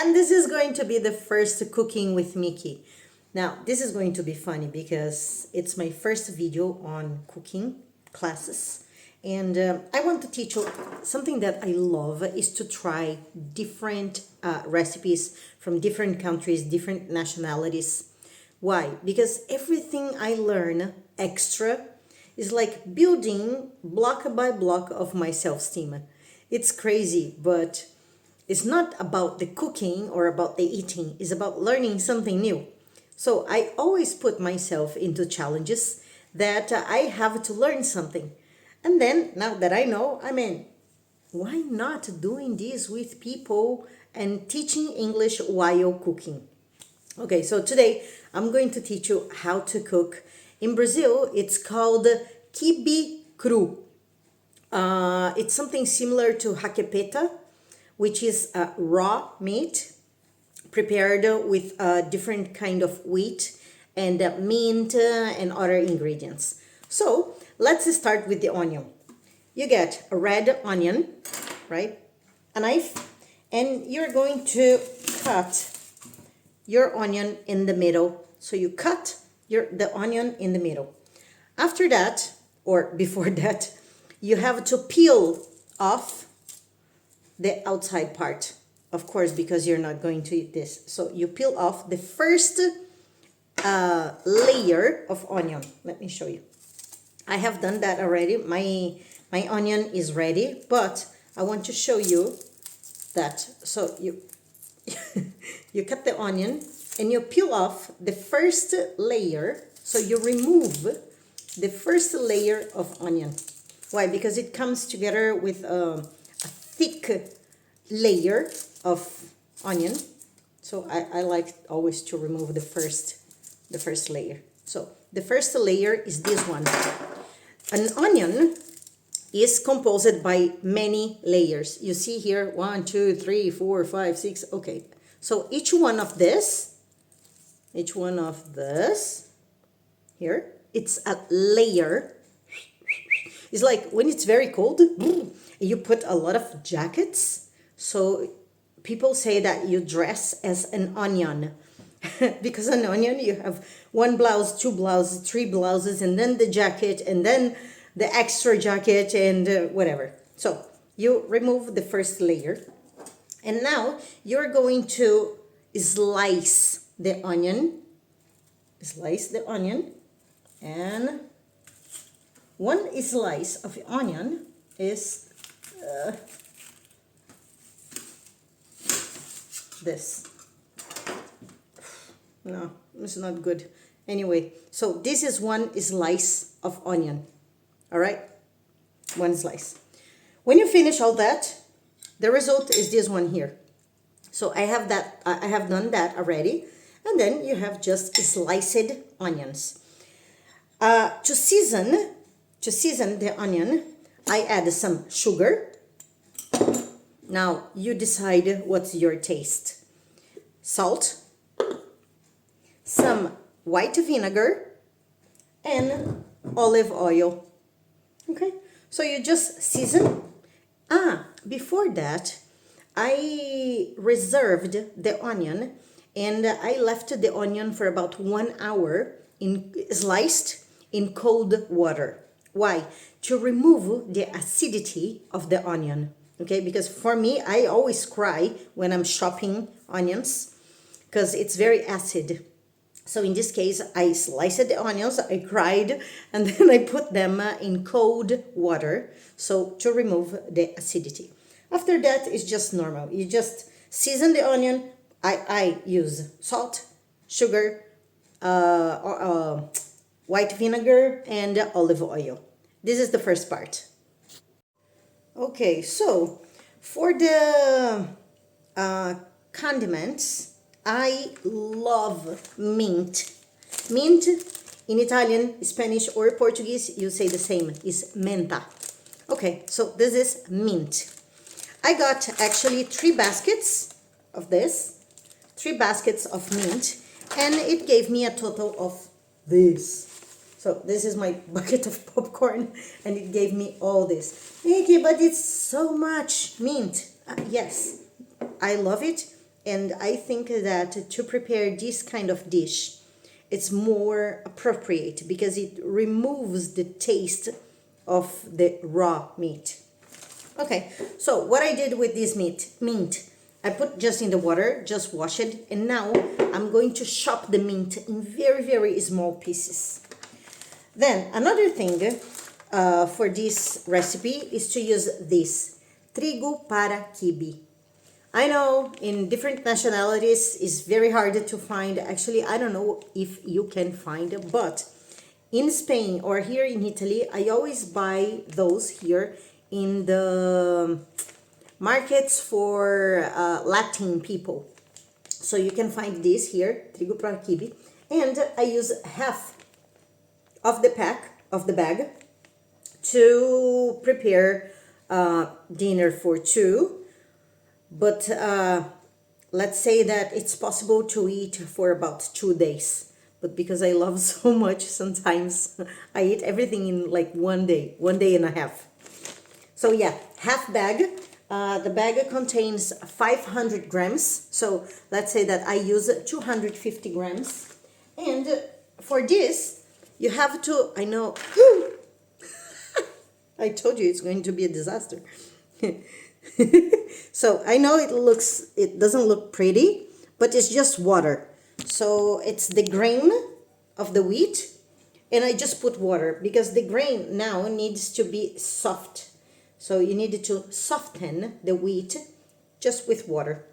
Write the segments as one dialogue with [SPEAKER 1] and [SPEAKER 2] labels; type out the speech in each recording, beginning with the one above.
[SPEAKER 1] and this is going to be the first cooking with Micky. Now, this is going to be funny because it's my first video on cooking classes. And I want to teach you something that I love is to try different recipes from different countries, different nationalities. Why? Because everything I learn extra is like building block by block of my self-esteem. It's crazy, but it's not about the cooking or about the eating. It's about learning something new. So I always put myself into challenges that I have to learn something. And then now that I know, why not doing this with people and teaching English while cooking? Okay, so today I'm going to teach you how to cook. In Brazil, it's called quibe cru. It's something similar to jaquepeta, which is raw meat prepared with a different kind of wheat and mint and other ingredients. So let's start with the onion. You get a red onion, right? A knife, and you're going to cut your onion in the middle. So you cut the onion in the middle. After that, or before that, you have to peel off the outside part, of course, because you're not going to eat this. So you peel off the first layer of onion. Let me show you. I have done that already. My onion is ready, but I want to show you that. So you you cut the onion and you peel off the first layer. So you remove the first layer of onion. Why? Because it comes together with a thick layer of onion. So I like always to remove the first layer. So the first layer is this one. An onion is composed by many layers. You see here, 1, 2, 3, 4, 5, 6. Okay. So each one of this here, it's a layer. It's like when it's very cold, you put a lot of jackets. So people say that you dress as an onion. Because an onion, you have one blouse, two blouses, three blouses, and then the jacket, and then the extra jacket, and whatever. So you remove the first layer. And now you're going to slice the onion. Slice the onion. And one slice of onion is this. No, it's not good. Anyway, so this is one slice of onion. All right? One slice. When you finish all that, the result is this one here. So I have done that already. And then you have just sliced onions. To season the onion, I add some sugar. Now you decide what's your taste. Salt, some white vinegar, and olive oil. Okay, so you just season. Before that, I reserved the onion and I left the onion for about 1 hour sliced in cold water. Why? To remove the acidity of the onion. Okay, because for me, I always cry when I'm chopping onions because it's very acid. So in this case, I sliced the onions, I cried, and then I put them in cold water, so to remove the acidity. After that, it's just normal. You just season the onion. I use salt, sugar, white vinegar, and olive oil. This is the first part. Okay, so for the condiments, I love mint. Mint in Italian, Spanish, or Portuguese, you say the same, is menta. Okay, so this is mint. I got actually 3 baskets of this, 3 baskets of mint, and it gave me a total of this. So this is my bucket of popcorn, and it gave me all this. Micky, but it's so much mint. Yes, I love it. And I think that to prepare this kind of dish, it's more appropriate because it removes the taste of the raw meat. Okay, so what I did with this mint, I put just in the water, just wash it, and now I'm going to chop the mint in very, very small pieces. Then another thing for this recipe is to use this, trigo para kibbeh. I know in different nationalities it's very hard to find. Actually, I don't know if you can find it, but in Spain or here in Italy, I always buy those here in the markets for Latin people. So you can find this here, trigo para kibbeh, and I use half of the bag to prepare dinner for two. But let's say that it's possible to eat for about 2 days. But because I love so much, sometimes I eat everything in like 1 day and a half. So yeah, half bag. The bag contains 500 grams. So let's say that I use 250 grams. And for this, you have to, I know, I told you it's going to be a disaster. So I know it doesn't look pretty, but it's just water. So it's the grain of the wheat, and I just put water because the grain now needs to be soft. So you need to soften the wheat just with water.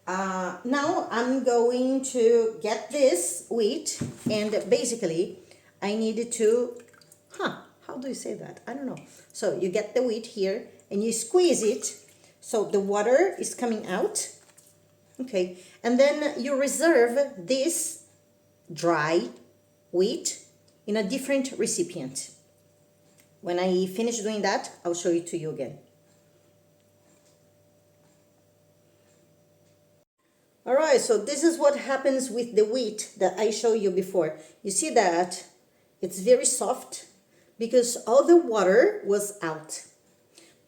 [SPEAKER 1] Now I'm going to get this wheat, and basically I needed to, how do you say that? I don't know. So you get the wheat here and you squeeze it so the water is coming out. Okay, and then you reserve this dry wheat in a different recipient. When I finish doing that, I'll show it to you again. All right, so this is what happens with the wheat that I showed you before. You see that it's very soft because all the water was out.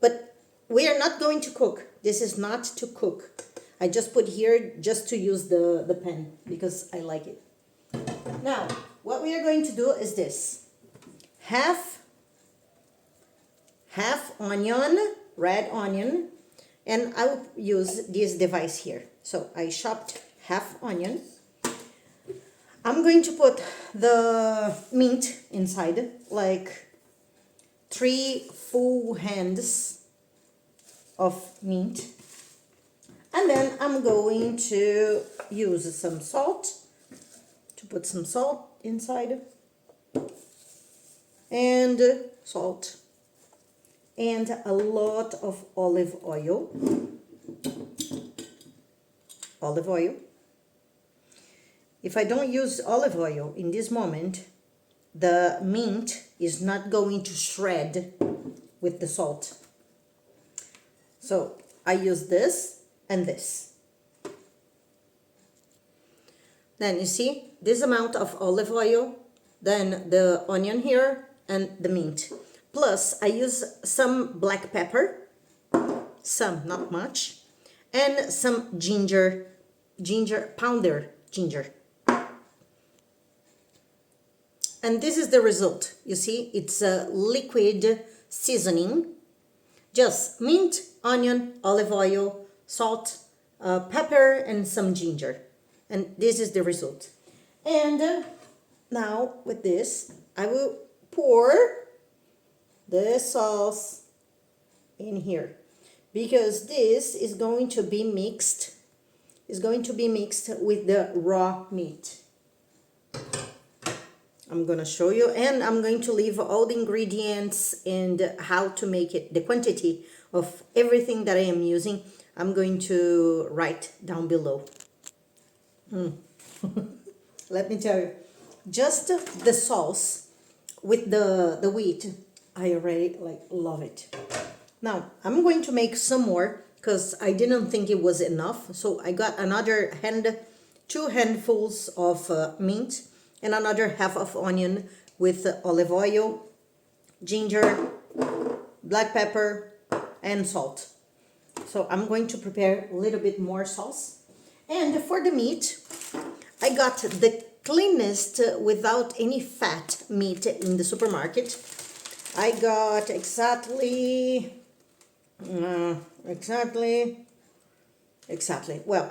[SPEAKER 1] But we are not going to cook. This is not to cook. I just put here just to use the pan because I like it. Now, what we are going to do is this. Half onion, red onion, and I will use this device here. So I chopped half onion. I'm going to put the mint inside, like 3 full hands of mint. And then I'm going to use some salt, to put some salt inside. And salt. And a lot of olive oil. Olive oil. If I don't use olive oil in this moment, the mint is not going to shred with the salt. So I use this and this. Then you see this amount of olive oil, then the onion here and the mint. Plus I use some black pepper, some, not much, and some ginger, powder ginger. And this is the result. You see, it's a liquid seasoning. Just mint, onion, olive oil, salt, pepper, and some ginger. And this is the result. And now with this, I will pour the sauce in here. Because this is going to be mixed. Is going to be mixed with the raw meat. I'm going to show you, and I'm going to leave all the ingredients and how to make it, the quantity of everything that I am using. I'm going to write down below. Let me tell you, just the sauce with the wheat, I already love it. Now I'm going to make some more because I didn't think it was enough. So I got another 2 handfuls of mint and another half of onion with olive oil, ginger, black pepper, and salt. So I'm going to prepare a little bit more sauce. And for the meat, I got the cleanest without any fat meat in the supermarket. I got exactly, well,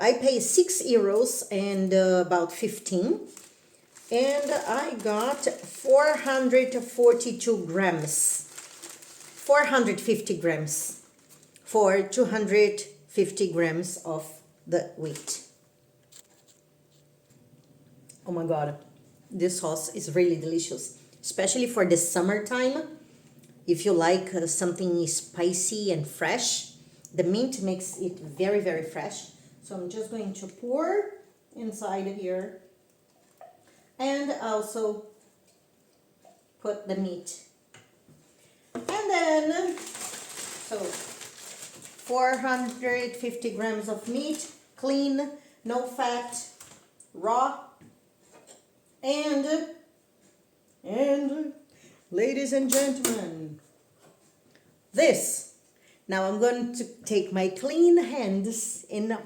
[SPEAKER 1] I pay €6 and about 15. And I got 442 grams, 450 grams for 250 grams of the wheat. Oh my God, this sauce is really delicious, especially for the summertime. If you like something spicy and fresh, the mint makes it very, very fresh. So I'm just going to pour inside here and also put the meat. And then, so 450 grams of meat, clean, no fat, raw. And ladies and gentlemen, this. Now I'm going to take my clean hands and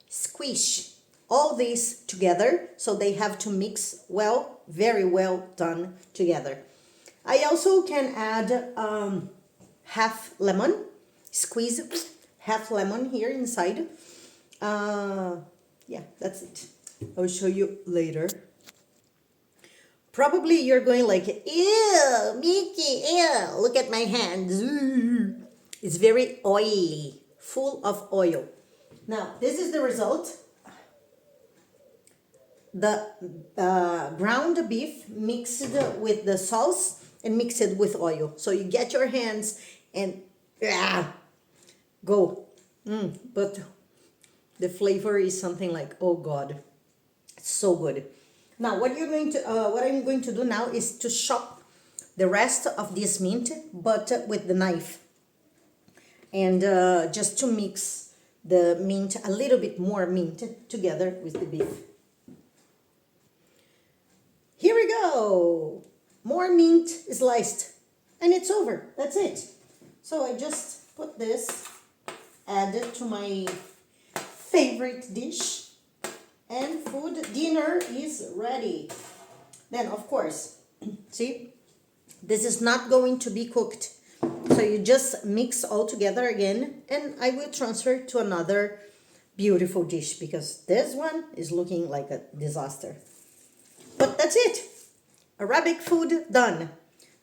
[SPEAKER 1] squish all these together, so they have to mix well, very well done together. I also can add half lemon, squeeze half lemon here inside. Yeah, that's it. I'll show you later. Probably you're going like, ew, Mickey, ew, look at my hands. It's very oily, full of oil. Now, this is the result. The ground beef mixed with the sauce and mixed with oil. So you get your hands and go. But the flavor is something like, oh God, it's so good. Now, what I'm going to do now is to chop the rest of this mint, but with the knife. And just to mix the mint, a little bit more mint together with the beef. Here we go. More mint sliced. And it's over. That's it. So I just put this, add it to my favorite dish. And food dinner is ready. Then, of course, see, this is not going to be cooked. So you just mix all together again, and I will transfer to another beautiful dish because this one is looking like a disaster. But that's it. Arabic food done.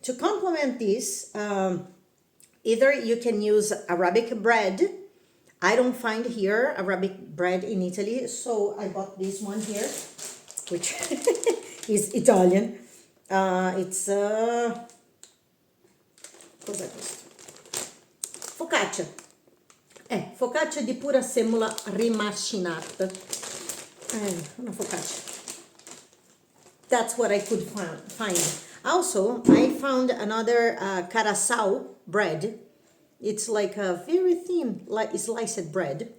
[SPEAKER 1] To complement this, either you can use Arabic bread. I don't find here Arabic bread in Italy, so I bought this one here, which is Italian. It's cos'è questo? Focaccia. Focaccia di pura semola rimacinata. Una focaccia. That's what I could find. Also, I found another carasau bread. It's like a very thin sliced bread,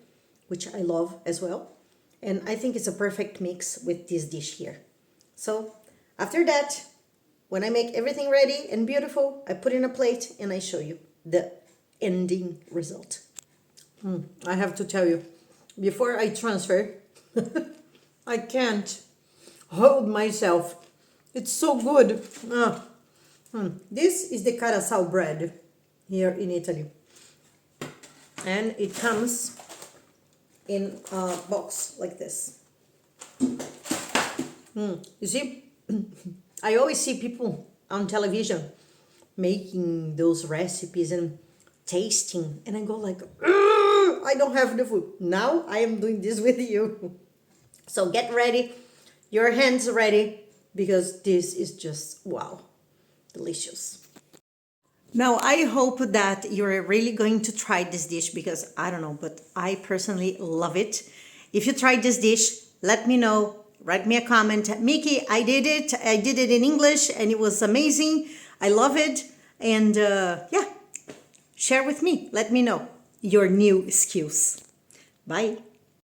[SPEAKER 1] which I love as well. And I think it's a perfect mix with this dish here. So after that, when I make everything ready and beautiful, I put in a plate and I show you the ending result. I have to tell you, before I transfer, I can't hold myself. It's so good. This is the carasau bread here in Italy, and it comes in a box like this. You see, I always see people on television making those recipes and tasting, and I go like, I don't have the food. Now I am doing this with you. So get ready, your hands ready, because this is just wow, delicious. Now, I hope that you're really going to try this dish because I don't know, but I personally love it. If you tried this dish, let me know. Write me a comment. Mickey, I did it. I did it in English and it was amazing. I love it. And yeah, share with me. Let me know your new skills. Bye.